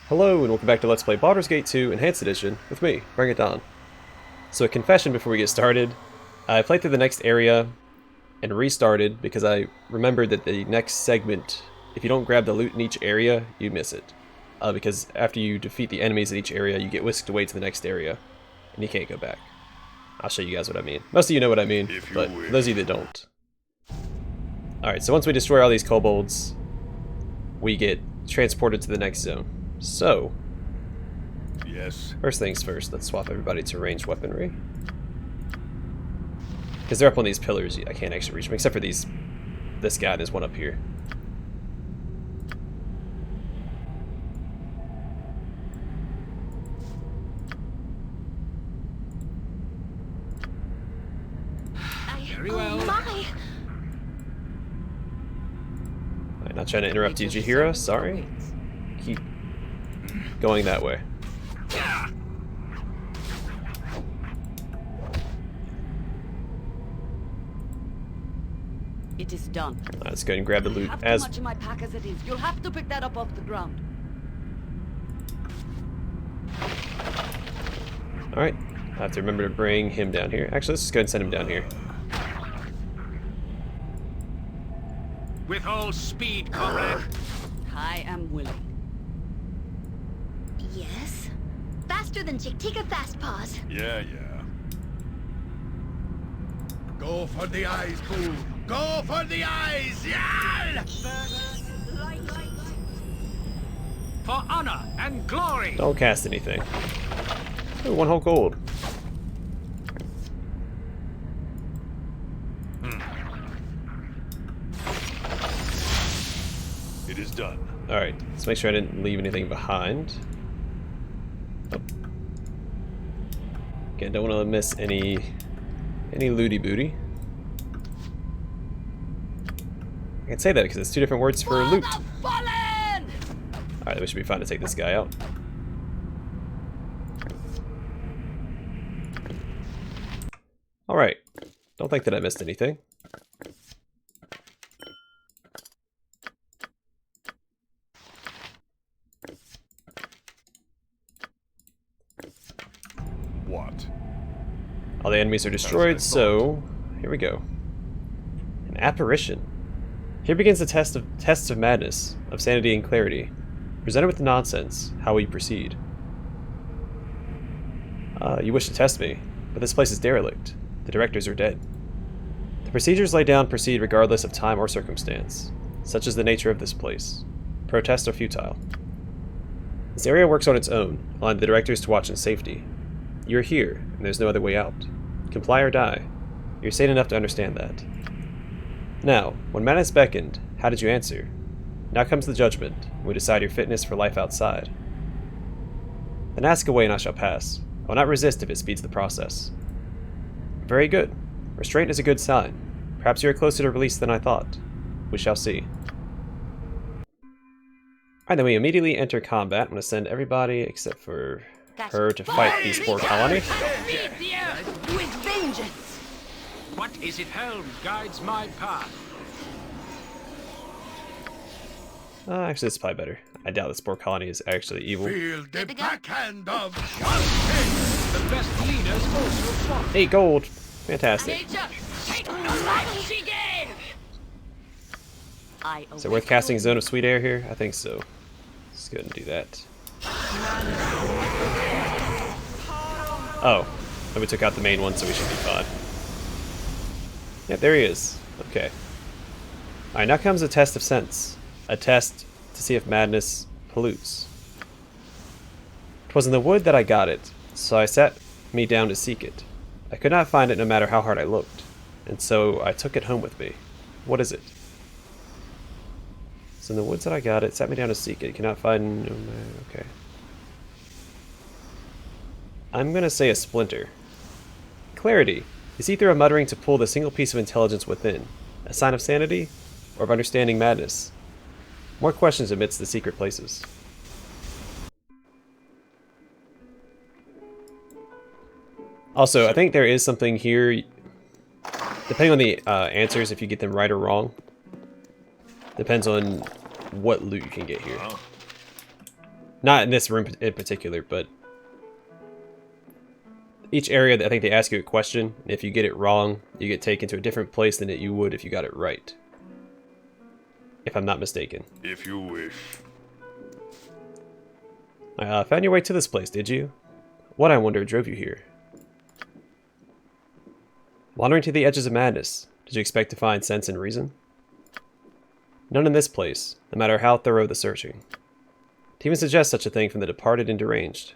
Hello and welcome back to Let's Play Baldur's Gate 2 Enhanced Edition with me, Bring It On. So a confession before we get started. I played through the next area and restarted because I remembered that the next segment, if you don't grab the loot in each area, you miss it. Because after you defeat the enemies in each area, you get whisked away to the next area, and you can't go back. I'll show you guys what I mean. Most of you know what I mean, but for those of you that don't. Alright, so once we destroy all these kobolds, we get transported to the next zone. So, yes. First things first, let's swap everybody to ranged weaponry. Because they're up on these pillars, I can't actually reach them, except for this guy, there's one up here. Very well. I'm not trying to interrupt you, Jahira, sorry. Keep going that way. It is done. Let's go ahead and grab the loot. I have too much in my pack as it is. You'll have to pick that up off the ground. Alright, I have to remember to bring him down here. Actually, let's just go ahead and send him down here. With all speed, comrade. I am willing. Yes? Faster than Chick. Take a fast pause. Yeah. Go for the eyes, fool. Go for the eyes, yeah! For honor and glory. Don't cast anything. Ooh, one whole gold. It is done. Alright, let's make sure I didn't leave anything behind. Oh. Again, don't want to miss any looty booty. I can say that because it's two different words for loot. Alright, we should be fine to take this guy out. Alright, don't think that I missed anything. What? All the enemies are destroyed, so here we go. An apparition. Here begins the tests of madness, of sanity and clarity. Presented with the nonsense, how will you proceed? You wish to test me, but this place is derelict. The directors are dead. The procedures laid down proceed regardless of time or circumstance. Such is the nature of this place. Protests are futile. This area works on its own, allowing the directors to watch in safety. You're here, and there's no other way out. Comply or die. You're sane enough to understand that. Now, when madness beckoned, how did you answer? Now comes the judgment, and we decide your fitness for life outside. Then ask away and I shall pass. I will not resist if it speeds the process. Very good. Restraint is a good sign. Perhaps you are closer to release than I thought. We shall see. Alright, then we immediately enter combat. I'm going to send everybody except for her to fight the Spore Colony. With vengeance. What is it held guides my path? Actually, this is probably better. I doubt the Spore Colony is actually evil. Feel the backhand of justice. The best leaders also fought. 8 gold. Fantastic. Is it worth casting Zone of Sweet Air here? I think so. Let's go ahead and do that. Oh, and we took out the main one, so we should be fine. Yeah, there he is. Okay. Alright, now comes a test of sense. A test to see if madness pollutes. 'Twas in the wood that I got it, so I sat me down to seek it. I could not find it no matter how hard I looked, and so I took it home with me. What is it? It's in the woods that I got it, sat me down to seek it. Cannot find... Okay. I'm gonna say a splinter. Clarity. Is either a muttering to pull the single piece of intelligence within, a sign of sanity, or of understanding madness? More questions amidst the secret places. Also, I think there is something here, depending on the answers, if you get them right or wrong, depends on what loot you can get here. Not in this room in particular, but each area, I think they ask you a question, and if you get it wrong, you get taken to a different place than you would if you got it right. If I'm not mistaken. If you wish. I found your way to this place, did you? What, I wonder, drove you here? Wandering to the edges of madness, did you expect to find sense and reason? None in this place, no matter how thorough the searching. To even suggest such a thing from the departed and deranged.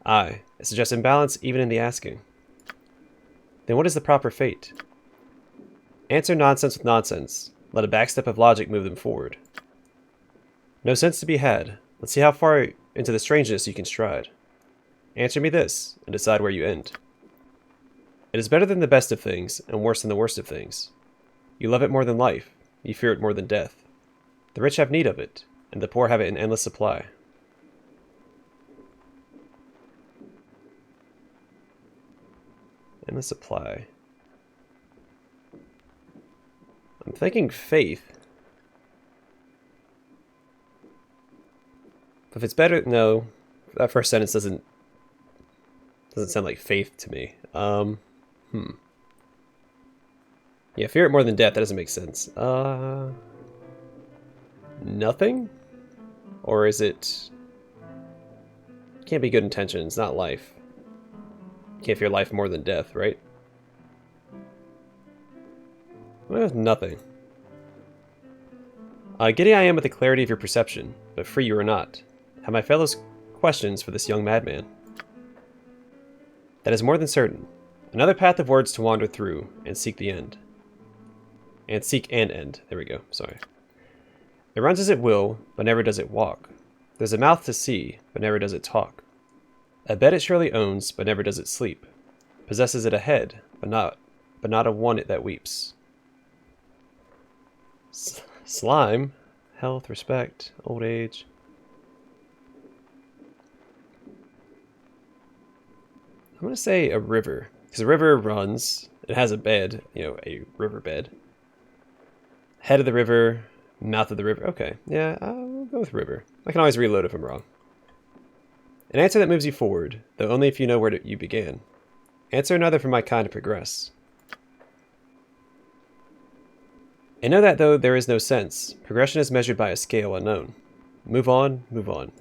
Aye, it suggests imbalance even in the asking. Then what is the proper fate? Answer nonsense with nonsense. Let a backstep of logic move them forward. No sense to be had. Let's see how far into the strangeness you can stride. Answer me this, and decide where you end. It is better than the best of things, and worse than the worst of things. You love it more than life. You fear it more than death. The rich have need of it, and the poor have it in endless supply. Endless supply. I'm thinking faith. If it's better, no. That first sentence doesn't sound like faith to me. Yeah, fear it more than death. That doesn't make sense. Nothing? Or is it... Can't be good intentions, not life. Can't fear life more than death, right? Well, nothing. Giddy I am with the clarity of your perception, but free you are not. Have my fellows questions for this young madman? That is more than certain. Another path of words to wander through, and seek the end. And seek and end. There we go, sorry. It runs as it will, but never does it walk. There's a mouth to see, but never does it talk. A bed it surely owns, but never does it sleep. Possesses it a head, but not a one that weeps. Slime, health, respect, old age. I'm gonna say a river, because a river runs. It has a bed, you know, a river bed. Head of the river, mouth of the river. Okay, yeah, I'll go with river. I can always reload if I'm wrong. An answer that moves you forward, though only if you know where you began. Answer another for my kind to progress. And know that though there is no sense, progression is measured by a scale unknown. Move on, move on.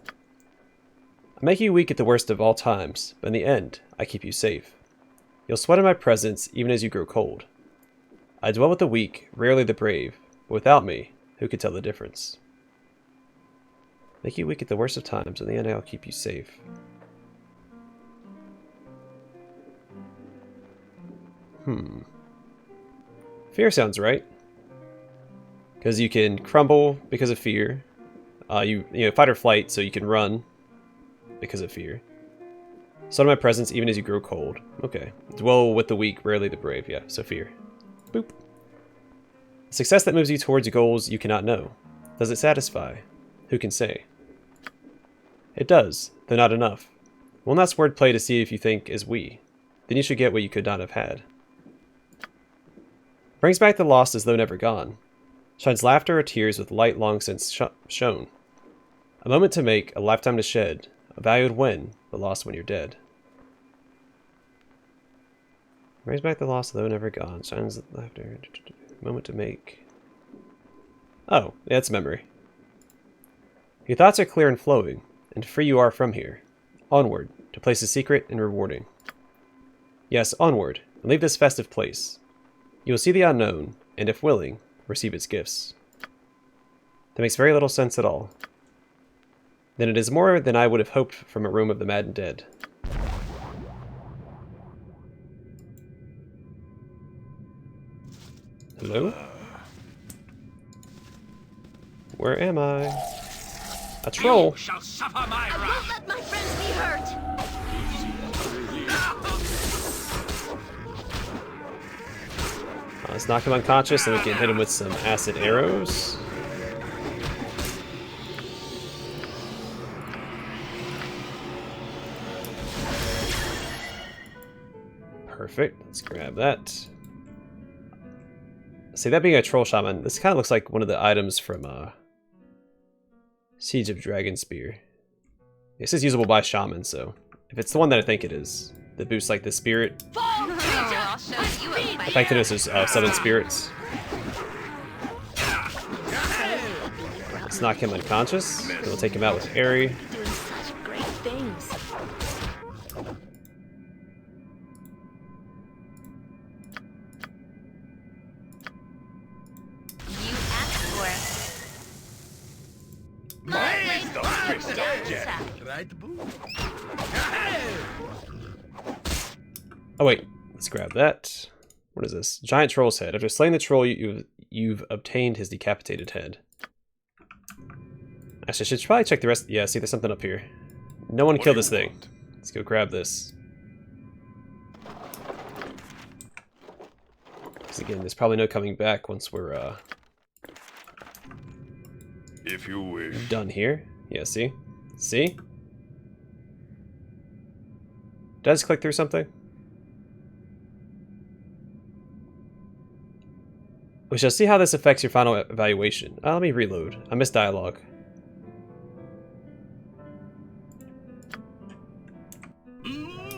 I make you weak at the worst of all times, but in the end, I keep you safe. You'll sweat in my presence even as you grow cold. I dwell with the weak, rarely the brave, but without me, who could tell the difference? Make you weak at the worst of times, in the end I'll keep you safe. Fear sounds right. Because you can crumble because of fear. You know, fight or flight, so you can run because of fear. Sweat in my presence even as you grow cold. Okay. Dwell with the weak, rarely the brave. Yeah, so fear. Boop. Success that moves you towards goals you cannot know. Does it satisfy? Who can say? It does, though not enough. One last wordplay to see if you think as we. Then you should get what you could not have had. Brings back the lost as though never gone. Shines laughter or tears with light long since shown. A moment to make, a lifetime to shed. A valued when, but lost when you're dead. Brings back the lost though never gone. Shines laughter. Moment to make. Oh, yeah, it's memory. Your thoughts are clear and flowing, and free you are from here. Onward, to places secret and rewarding. Yes, onward, and leave this festive place. You will see the unknown, and if willing, receive its gifts. That makes very little sense at all. Then it is more than I would have hoped from a room of the mad and dead. Hello? Where am I? A troll! You shall suffer my I won't wrath. let my friends be hurt! Let's knock him unconscious and we can hit him with some acid arrows. Perfect. Let's grab that. See, that being a troll shaman, this kind of looks like one of the items from Siege of Dragonspear. This is usable by shaman, so if it's the one that I think it is, that boosts like the spirit I'll show you a fight. effectiveness is summon spirits. Let's knock him unconscious. Then we'll take him out with Airy. Doing such great things. You asked for it. Mine's the Downside. downside. Right, boo? Oh wait, let's grab that. What is this? Giant troll's head. After slaying the troll, you've obtained his decapitated head. Actually, I should probably check the rest. Yeah, see, there's something up here. No one killed this thing. Let's go grab this. Because again, there's probably no coming back once we're If you wish. done here. Yeah, see? See? Did I just click through something? We shall see how this affects your final evaluation. Let me reload. I missed dialogue.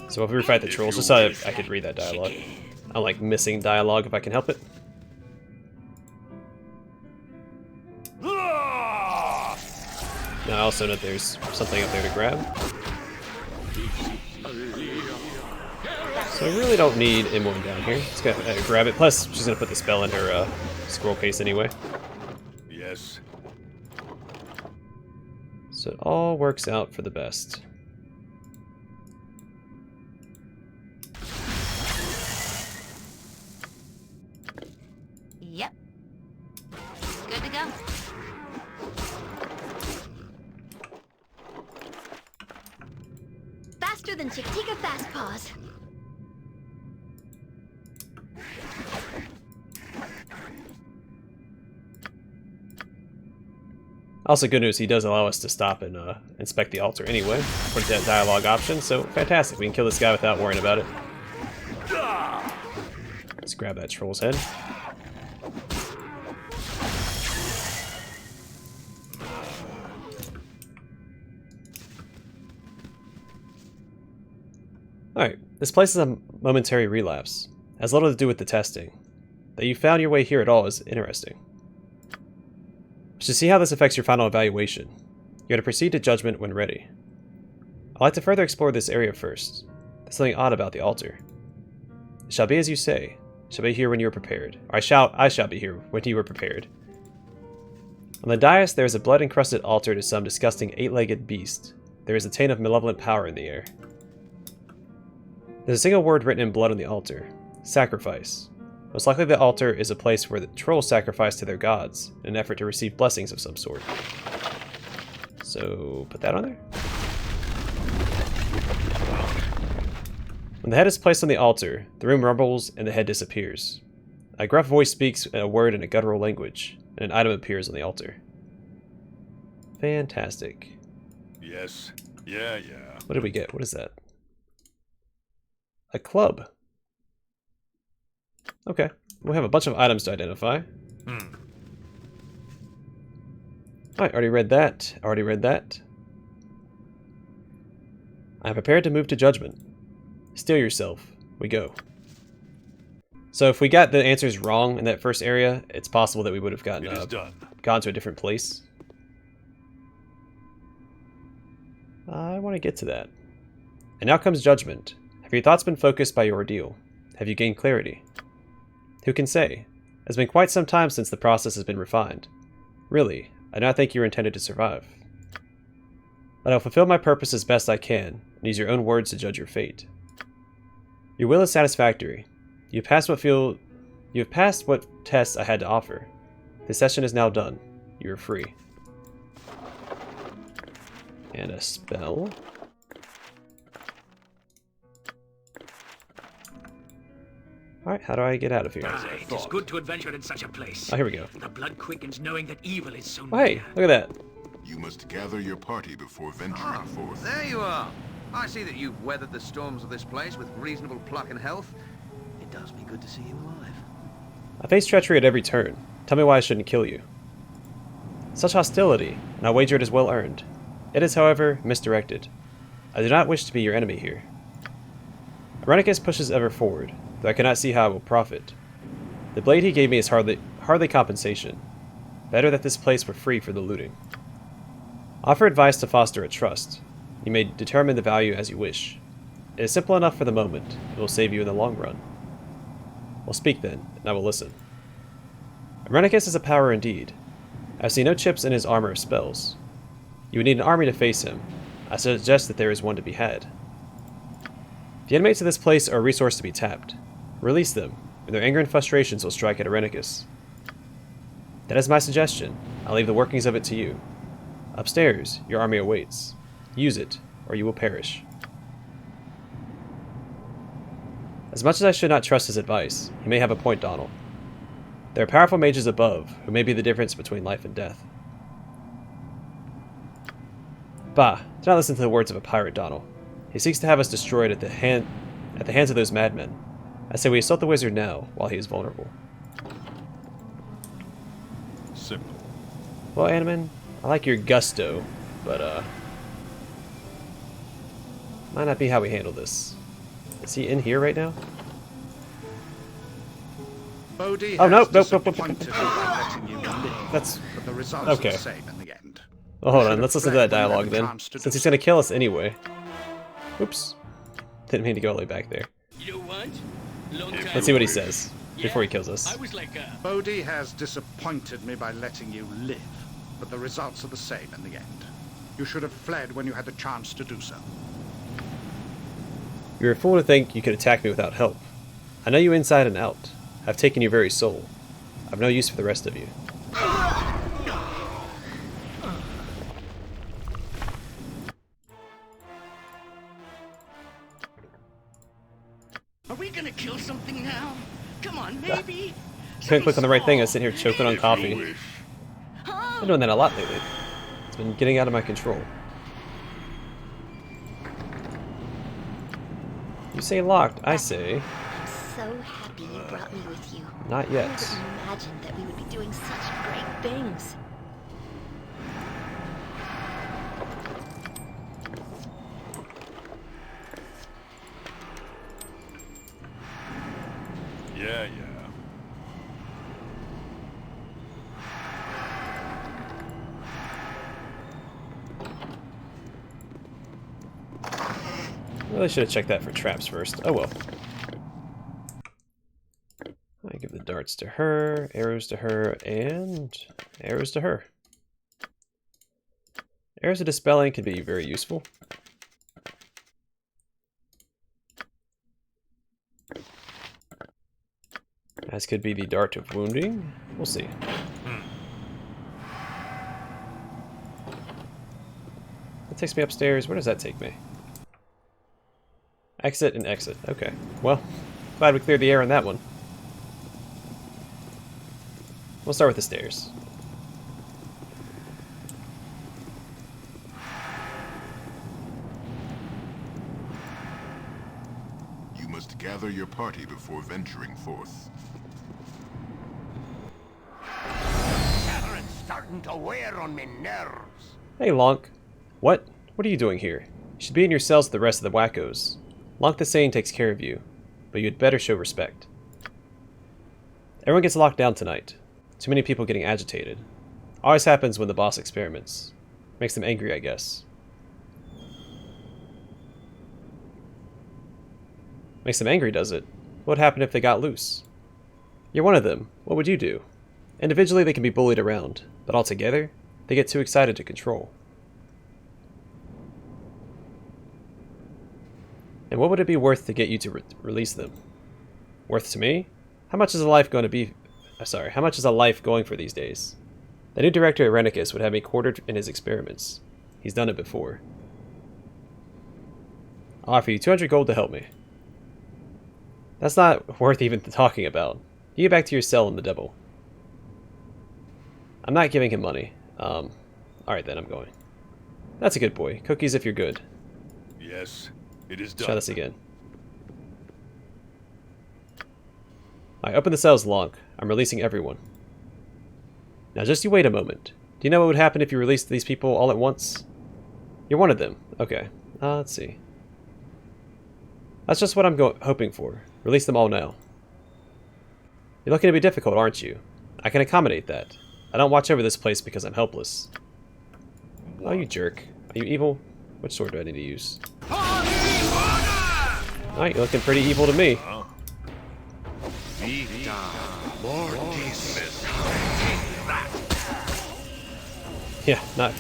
So if we fight the trolls, just so I could read that dialogue. I like missing dialogue if I can help it. Now I also know there's something up there to grab. So I really don't need Imoen down here. Just gonna grab it. Plus, she's gonna put the spell in her scroll case anyway. Yes. So it all works out for the best. Yep. Good to go. Faster than Chick. Take a fast pause. Also, good news, he does allow us to stop and inspect the altar anyway, for that dialogue option, so fantastic. We can kill this guy without worrying about it. Let's grab that troll's head. Alright, this place is a momentary relapse. Has little to do with the testing. That you found your way here at all is interesting. To see how this affects your final evaluation, you are to proceed to judgment when ready. I'd like to further explore this area first. There's something odd about the altar. It shall be as you say. Shall be here when you are prepared. Or I shall be here when you are prepared. On the dais there is a blood-encrusted altar to some disgusting eight-legged beast. There is a taint of malevolent power in the air. There's a single word written in blood on the altar. Sacrifice. Most likely the altar is a place where the trolls sacrifice to their gods in an effort to receive blessings of some sort. So, put that on there. When the head is placed on the altar, the room rumbles and the head disappears. A gruff voice speaks a word in a guttural language, and an item appears on the altar. Fantastic. Yes. Yeah. What did we get? What is that? A club. Okay, we have a bunch of items to identify. Alright, already read that. I'm prepared to move to judgment. Steel yourself. We go. So if we got the answers wrong in that first area, it's possible that we would have gotten It is done. gone to a different place. I want to get to that. And now comes judgment. Have your thoughts been focused by your ordeal? Have you gained clarity? Who can say? It's been quite some time since the process has been refined. Really, I do not think you were intended to survive. But I'll fulfill my purpose as best I can, and use your own words to judge your fate. Your will is satisfactory. You have passed what tests I had to offer. This session is now done. You are free. And a spell. Alright, how do I get out of here? It is good to adventure in such a place. Oh, here we go. The blood quickens knowing that evil is so Oh, hey, near. look at that. You must gather your party before venturing forth. There you are. I see that you've weathered the storms of this place with reasonable pluck and health. It does me good to see you alive. I face treachery at every turn. Tell me why I shouldn't kill you. Such hostility, and I wager it is well earned. It is, however, misdirected. I do not wish to be your enemy here. Irenicus pushes ever forward, though I cannot see how I will profit. The blade he gave me is hardly compensation. Better that this place were free for the looting. Offer advice to foster a trust. You may determine the value as you wish. It is simple enough for the moment. It will save you in the long run. Well, speak then, and I will listen. Irenicus is a power indeed. I see no chips in his armor of spells. You would need an army to face him. I suggest that there is one to be had. The inmates of this place are a resource to be tapped. Release them, and their anger and frustrations will strike at Irenicus. That is my suggestion. I'll leave the workings of it to you. Upstairs, your army awaits. Use it, or you will perish. As much as I should not trust his advice, he may have a point, Donald. There are powerful mages above, who may be the difference between life and death. Bah, do not listen to the words of a pirate, Donald. He seeks to have us destroyed at the hands of those madmen. I say we assault the wizard now, while he is vulnerable. Simple. Well, Animan, I like your gusto, but, might not be how we handle this. Is he in here right now? Bodhi Oh, nope, has nope. disappointed me by letting you live, That's... but the results okay. are the same in the end. Well, hold You on, should let's have listen to that fled when you had dialogue the then. chance to Since do he's gonna kill us anyway. Oops. Didn't mean to go all the way back there. You know what? Let's see what he says before he kills us. I was like a... Bodhi has disappointed me by letting you live, but the results are the same in the end. You should have fled when you had the chance to do so. You're a fool to think you could attack me without help. I know you inside and out. I've taken your very soul. I've no use for the rest of you. Are we gonna kill something now? Come on, maybe. Couldn't click on the right thing. I was sitting here choking on coffee. Been doing that a lot lately. It's been getting out of my control. You say locked. I say I'm so happy you brought me with you. not yet. I didn't imagine that we would be doing such great things. Yeah. Really should have checked that for traps first. Oh well. I give the darts to her, arrows to her, and arrows to her. Arrows of dispelling can be very useful. As could be the dart of wounding. We'll see. That takes me upstairs. Where does that take me? Exit and exit. Okay. Well, glad we cleared the air on that one. We'll start with the stairs. You must gather your party before venturing forth. Catherine's starting to wear on me nerves. Hey, Lonk. What? What are you doing here? You should be in your cells with the rest of the wackos. Lonk the Sane takes care of you, but you had better show respect. Everyone gets locked down tonight. Too many people getting agitated. Always happens when the boss experiments. Makes them angry, I guess. Makes them angry, does it? What would happen if they got loose? You're one of them. What would you do? Individually, they can be bullied around, but all together, they get too excited to control. And what would it be worth to get you to release them? Worth to me? How much is a life going to be... How much is a life going for these days? The new director Irenicus would have me quartered in his experiments. He's done it before. I'll offer you 200 gold to help me. That's not worth even talking about. You get back to your cell in the devil. I'm not giving him money. Alright then, I'm going. That's a good boy. Cookies if you're good. Yes, it is done. Try this again. I open the cells, Lonk. I'm releasing everyone. Now just you wait a moment. Do you know what would happen if you released these people all at once? You're one of them. Okay. Let's see. That's just what I'm hoping for. Release them all now. You're looking to be difficult, aren't you? I can accommodate that. I don't watch over this place because I'm helpless. Oh, you jerk. Are you evil? Which sword do I need to use? Alright, you're looking pretty evil to me. Yeah, not...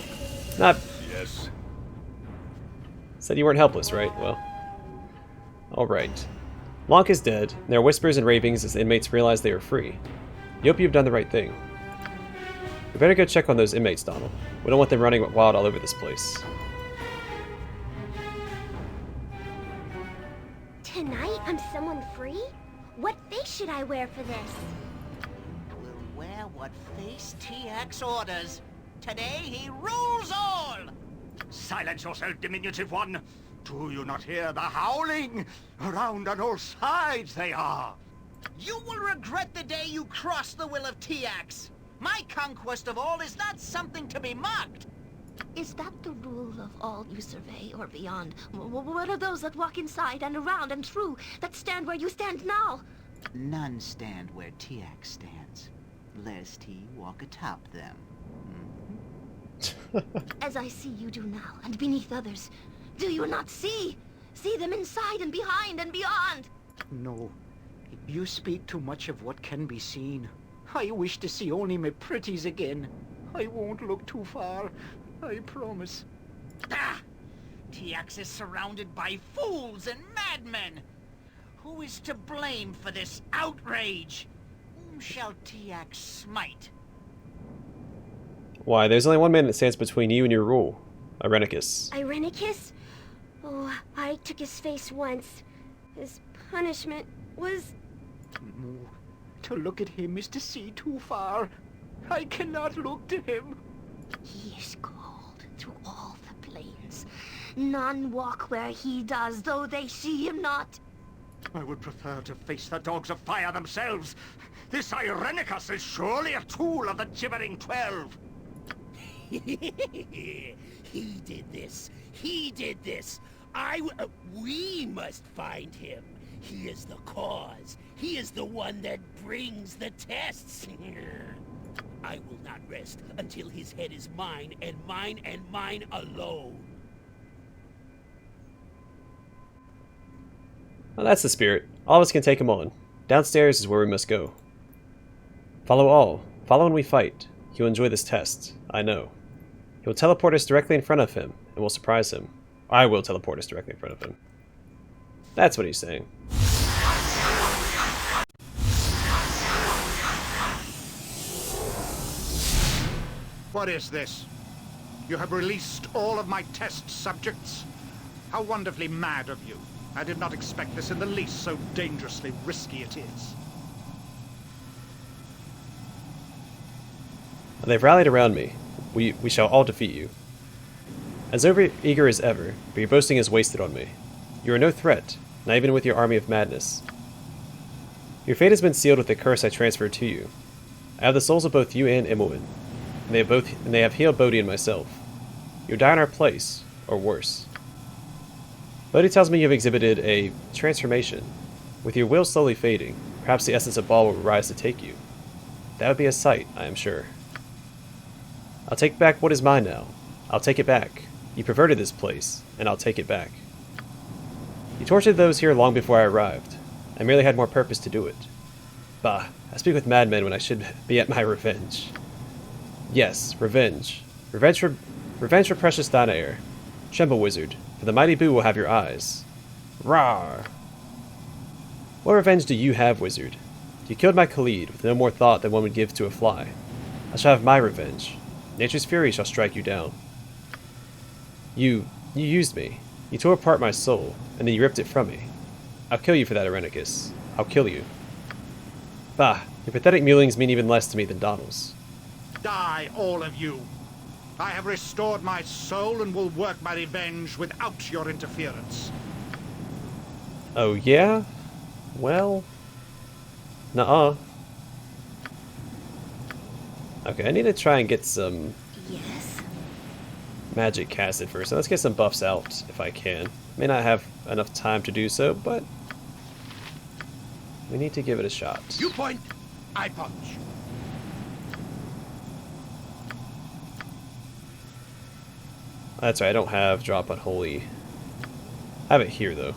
Yes. Said you weren't helpless, right? Well. Alright. Lonk is dead, and there are whispers and ravings as the inmates realize they are free. You hope you've done the right thing. We better go check on those inmates, Donald. We don't want them running wild all over this place. Tonight, I'm someone free? What face should I wear for this? We'll wear what face TX orders. Today he rules all! Silence yourself, diminutive one! Do you not hear the howling? Around on all sides they are! You will regret the day you cross the will of TX. My conquest of all is not something to be mocked. Is that the rule of all you survey or beyond? What are those that walk inside and around and through, that stand where you stand now? None stand where TX stands, lest he walk atop them. As I see you do now, and beneath others, do you not see? See them inside and behind and beyond. No, you speak too much of what can be seen. I wish to see only my pretties again. I won't look too far, I promise. Ah! TX is surrounded by fools and madmen. Who is to blame for this outrage? Whom shall TX smite? Why, there's only one man that stands between you and your rule. Irenicus. Irenicus? Oh, I took his face once. His punishment was... No, to look at him is to see too far. I cannot look to him. He is called through all the plains. None walk where he does, though they see him not. I would prefer to face the dogs of fire themselves. This Irenicus is surely a tool of the Gibbering 12. He did this. He did this. We must find him. He is the cause. He is the one that brings the tests. I will not rest until his head is mine and mine alone. Well, that's the spirit. All of us can take him on. Downstairs is where we must go. Follow all. Follow when we fight. He'll enjoy this test. I know. He will teleport us directly in front of him, and we'll surprise him. I will teleport us directly in front of him. That's what he's saying. What is this? You have released all of my test subjects? How wonderfully mad of you. I did not expect this in the least, so dangerously risky it is. They've rallied around me. We shall all defeat you. As over-eager as ever, but your boasting is wasted on me. You are no threat, not even with your army of madness. Your fate has been sealed with the curse I transferred to you. I have the souls of both you and Imoen, and they have healed Bodhi and myself. You'll die in our place, or worse. Bodhi tells me you have exhibited a transformation. With your will slowly fading, perhaps the essence of Bhaal will rise to take you. That would be a sight, I am sure. I'll take back what is mine now. I'll take it back. You perverted this place, and I'll take it back. You tortured those here long before I arrived. I merely had more purpose to do it. Bah, I speak with madmen when I should be at my revenge. Yes, revenge. Revenge for precious Danaer. Tremble, wizard, for the mighty Boo will have your eyes. Rawr! What revenge do you have, wizard? You killed my Khalid with no more thought than one would give to a fly. I shall have my revenge. Nature's fury shall strike you down. You used me. You tore apart my soul, and then you ripped it from me. I'll kill you for that, Irenicus. I'll kill you. Bah, your pathetic mewlings mean even less to me than Donald's. Die, all of you. I have restored my soul and will work my revenge without your interference. Oh yeah? Well... nuh-uh. Okay, I need to try and get some... Yes? magic casted first. So let's get some buffs out if I can. May not have enough time to do so, but we need to give it a shot. You point, I punch. That's right, I don't have drop unholy. I have it here though.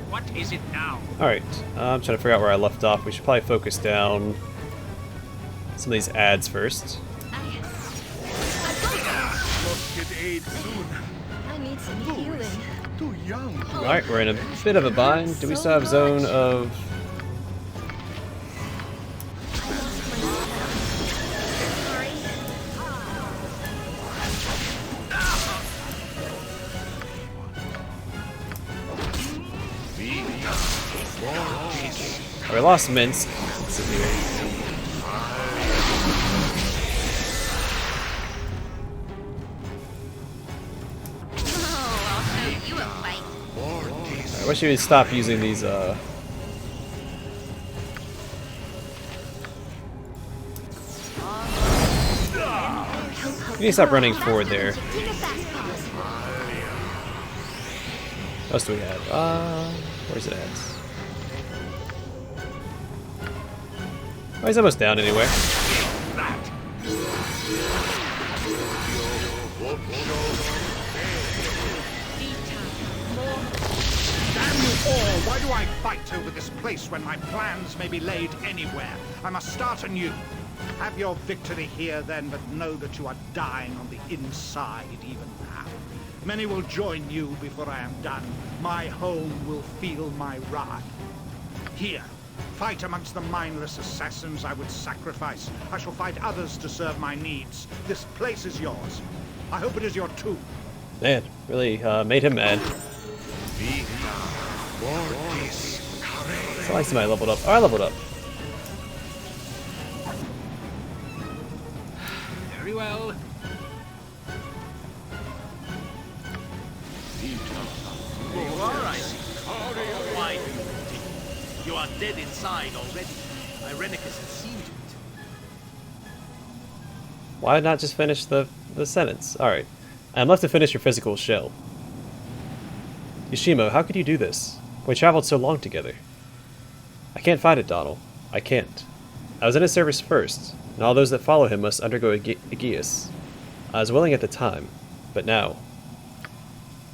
What is it now? Alright, I'm trying to figure out where I left off. We should probably focus down some of these ads first. Must get aid soon. I need some healing. Too young. Alright, we're in a bit of a bind. Do we still have Zone of... We lost Minsk. Let's see here. Oh, I'll show you a fight. I wish you would stop using these, You need to stop running forward there. What else do we have? Where's it at? Oh, he's almost down anyway. Damn you all! Why do I fight over this place when my plans may be laid anywhere? I must start anew. Have your victory here then, but know that you are dying on the inside even now. Many will join you before I am done. My home will feel my wrath. Here, fight amongst the mindless assassins I would sacrifice. I shall fight others to serve my needs. This place is yours. I hope it is your too. Man, really made him mad. So I see I leveled up. Oh, I leveled up. Very well. You are, I see. Why do you continue? You are dead inside already. Irenicus has seen to it. Why not just finish the sentence? Alright. I am left to finish your physical shell. Yoshimo, how could you do this? We traveled so long together. I can't fight it, Donald. I can't. I was in his service first, and all those that follow him must undergo Aegeus. I was willing at the time, but now...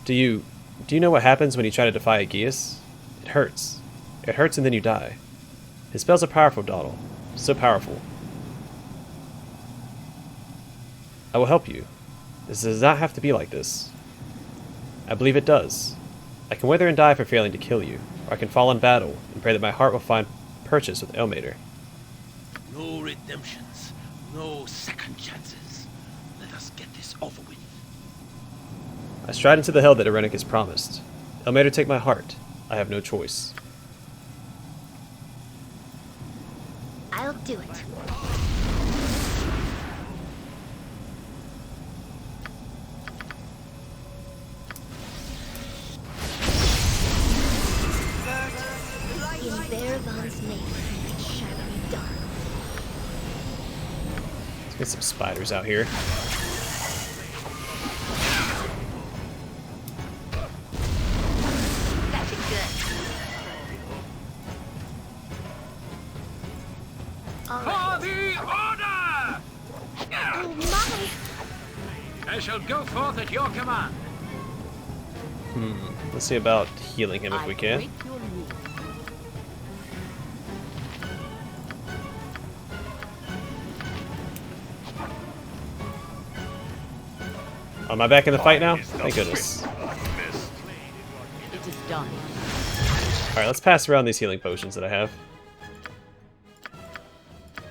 Do you know what happens when you try to defy Aegeus? It hurts. It hurts and then you die. His spells are powerful, Donald. So powerful. I will help you. This does not have to be like this. I believe it does. I can wither and die for failing to kill you, or I can fall in battle and pray that my heart will find purchase with Elmater. No redemptions, no second chances. Let us get this over with. I stride into the hell that Irenicus promised. Elmater, take my heart. I have no choice. I'll do it. In Bearvan's name, it shall be done. Let's get some spiders out here. Got you good. For the order! Oh my! I shall go forth at your command. Let's see about healing him if we can. Am I back in the fight now? Thank goodness. It is done. Alright, let's pass around these healing potions that I have.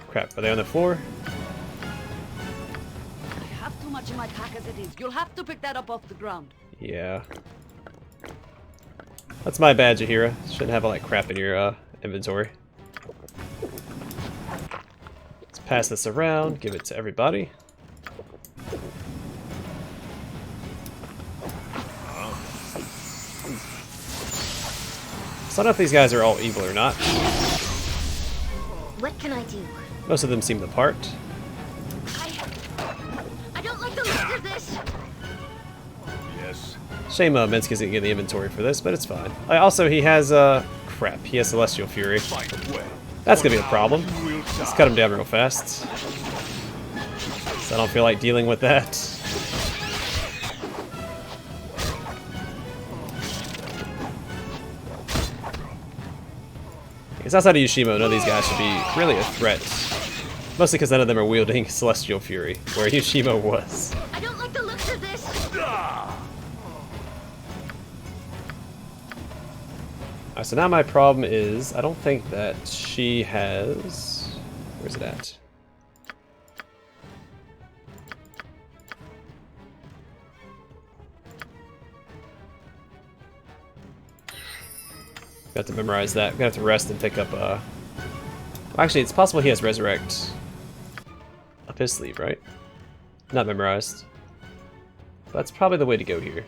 Crap, are they on the floor? I have too much in my pack as it is. You'll have to pick that up off the ground. Yeah. That's my bad, Jaheira. Shouldn't have all that crap in your inventory. Let's pass this around, give it to everybody. So I don't know if these guys are all evil or not. What can I do? Most of them seem the part. I don't like the look of this. Yes. Shame Minsky isn't getting the inventory for this, but it's fine. Also, he has, crap, he has Celestial Fury. That's gonna be a problem. Let's cut him down real fast. So I don't feel like dealing with that. Because outside of Yushimo, none of these guys should be really a threat. Mostly because none of them are wielding Celestial Fury, where Yushimo was. I don't like the looks of this. Alright, so now my problem is, I don't think that she has... Where's it at? Got to memorize that. I'm gonna have to rest and pick up, Actually, it's possible he has Resurrect up his sleeve, right? Not memorized. That's probably the way to go here.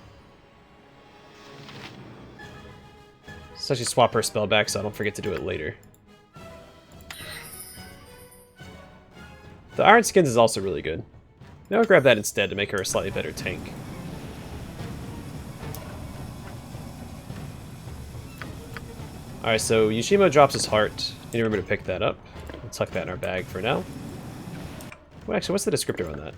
Let's actually swap her spell back so I don't forget to do it later. The Iron Skins is also really good. Maybe I'll grab that instead to make her a slightly better tank. Alright, so Yushimo drops his heart. Need to remember to pick that up. We'll tuck that in our bag for now. Well, actually, what's the descriptor on that?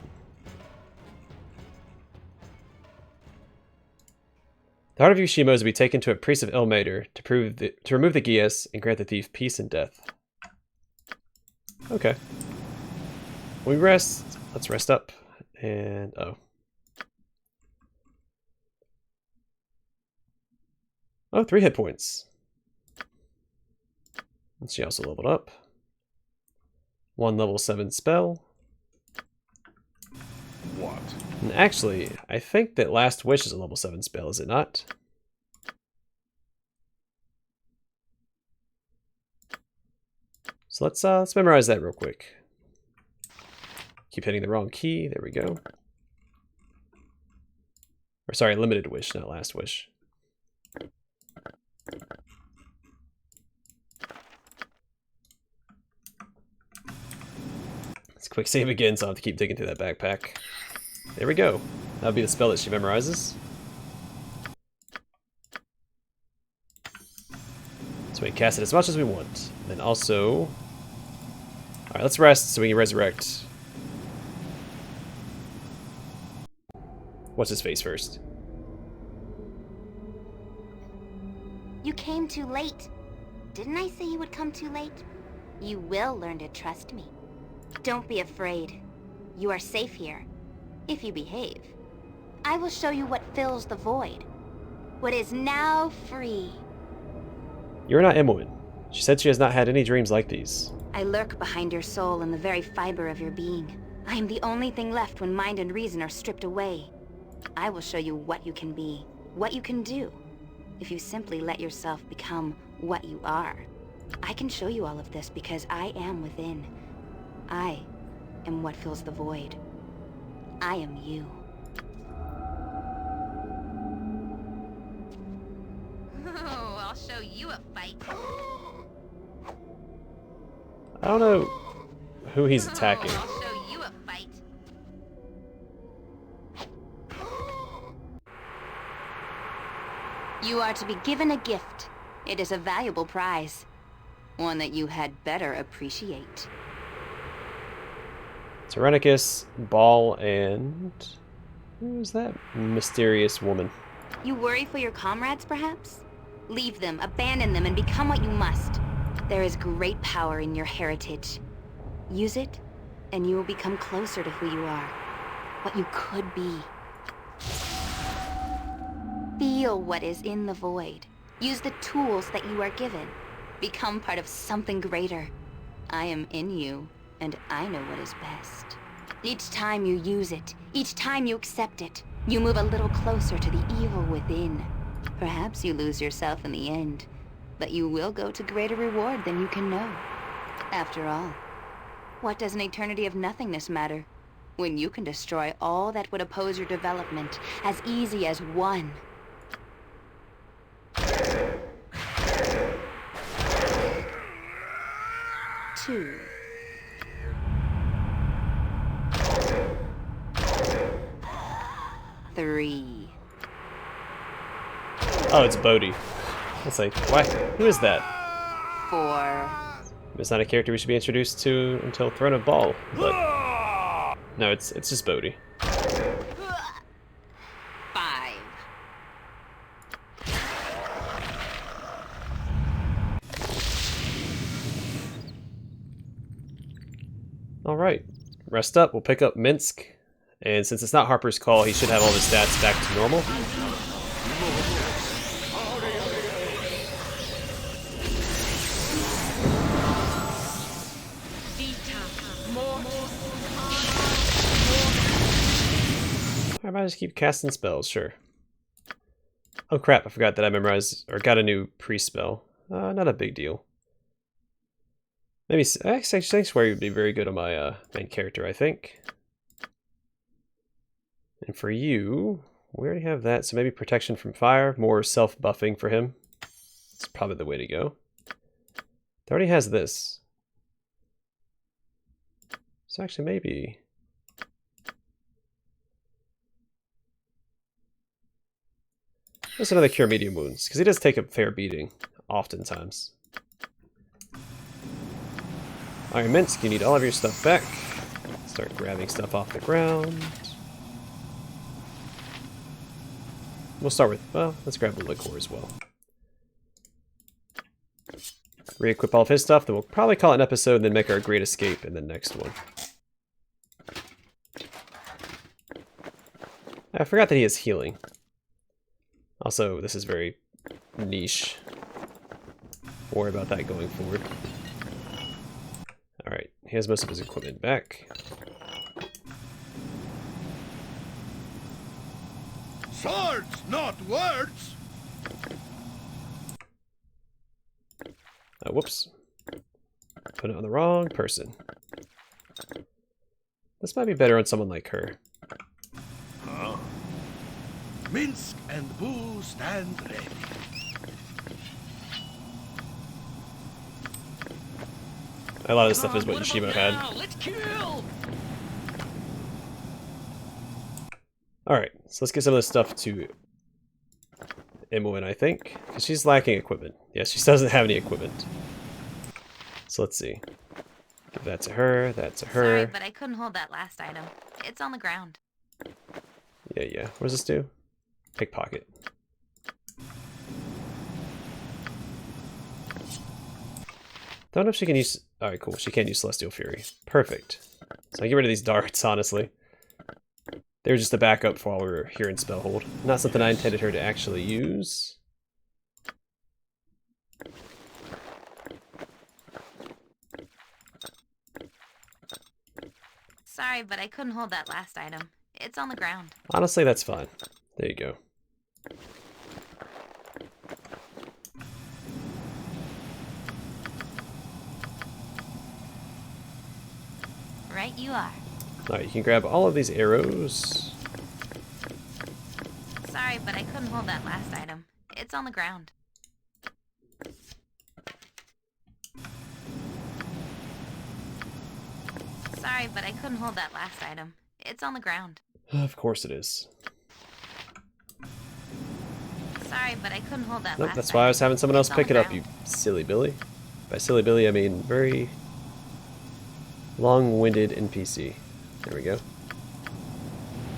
The heart of Yushimo is to be taken to a priest of Ilmater to remove the Gias and grant the thief peace and death. Okay. We rest. Let's rest up. And oh. Oh, 3 hit points. And she also leveled up. 1 level 7 spell. What? And actually, I think that Last Wish is a level 7 spell, is it not? So let's memorize that real quick. Keep hitting the wrong key. There we go. Or sorry, Limited Wish, not Last Wish. Let's quick save again, so I'll have to keep digging through that backpack. There we go. That'll be the spell that she memorizes. So we can cast it as much as we want. And also... Alright, let's rest so we can resurrect. What's his face first? You came too late. Didn't I say you would come too late? You will learn to trust me. Don't be afraid. You are safe here, if you behave. I will show you what fills the void. What is now free. You're not Imoen. She said she has not had any dreams like these. I lurk behind your soul in the very fiber of your being. I am the only thing left when mind and reason are stripped away. I will show you what you can be, what you can do, if you simply let yourself become what you are. I can show you all of this because I am within. I am what fills the void. I am you. Oh, I'll show you a fight. I don't know who he's attacking. Oh, I'll show you a fight. You are to be given a gift. It is a valuable prize. One that you had better appreciate. It's Irenicus, Bhaal, and... who is that mysterious woman? You worry for your comrades, perhaps? Leave them, abandon them, and become what you must. There is great power in your heritage. Use it, and you will become closer to who you are. What you could be. Feel what is in the void. Use the tools that you are given. Become part of something greater. I am in you, and I know what is best. Each time you use it, each time you accept it, you move a little closer to the evil within. Perhaps you lose yourself in the end, but you will go to greater reward than you can know. After all, what does an eternity of nothingness matter, when you can destroy all that would oppose your development as easy as one? 2. 3. Oh, it's Bodhi. It's like, why? Who is that? 4. It's not a character we should be introduced to until Throne of Bhaal, but no, it's just Bodhi. 5. All right, rest up. We'll pick up Minsk, and since it's not Harper's call, he should have all his stats back to normal. I might just keep casting spells, sure. Oh crap, I forgot that I memorized, or got a new pre-spell. Not a big deal. Maybe Sanctuary would be very good on my main character, I think. And for you, we already have that, so maybe protection from fire, more self-buffing for him. It's probably the way to go. It already has this. So actually maybe... Just another cure medium wounds, because he does take a fair beating, oftentimes. Alright, Minsk, you need all of your stuff back. Start grabbing stuff off the ground. We'll start with, well, let's grab the liquor as well. Re-equip all of his stuff, then we'll probably call it an episode and then make our great escape in the next one. I forgot that he has healing. Also, this is very niche. Don't worry about that going forward. Alright, he has most of his equipment back. Swords, not words! Whoops. Put it on the wrong person. This might be better on someone like her. Huh? Minsk and Boo stand ready. A lot of this stuff is what Yoshimo had. Let's kill! Alright, so let's get some of this stuff to Imoen, I think. Because she's lacking equipment. Yes, she doesn't have any equipment. So let's see. Give that to her, that to her. Sorry, but I couldn't hold that last item. It's on the ground. Yeah. What does this do? Pickpocket. Don't know if she can use... Alright, cool. She can't use Celestial Fury. Perfect. So I get rid of these darts, honestly. They were just a backup for while we were here in Spellhold. Not something I intended her to actually use. Sorry, but I couldn't hold that last item. It's on the ground. Honestly, that's fine. There you go. Right you are. Alright, you can grab all of these arrows. Sorry, but I couldn't hold that last item. It's on the ground. Sorry, but I couldn't hold that last item. It's on the ground. Of course it is. Sorry, but I couldn't hold that Nope, last that's why I was having someone else It's on pick the it up, ground. you silly Billy. By silly Billy, I mean very long-winded NPC. There we go.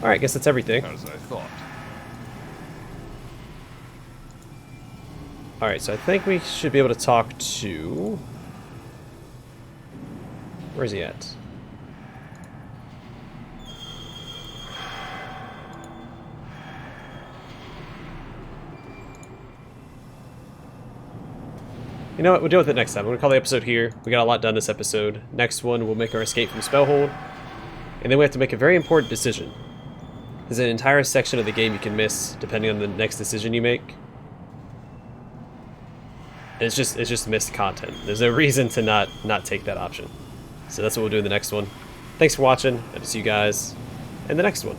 Alright, guess that's everything. As I thought. Alright, so I think we should be able to talk to... Where's he at? You know what, we'll deal with it next time. I'm going to call the episode here. We got a lot done this episode. Next one, we'll make our escape from Spellhold. And then we have to make a very important decision. There's an entire section of the game you can miss, depending on the next decision you make. And it's just missed content. There's no reason to not take that option. So that's what we'll do in the next one. Thanks for watching, and I'll see you guys in the next one.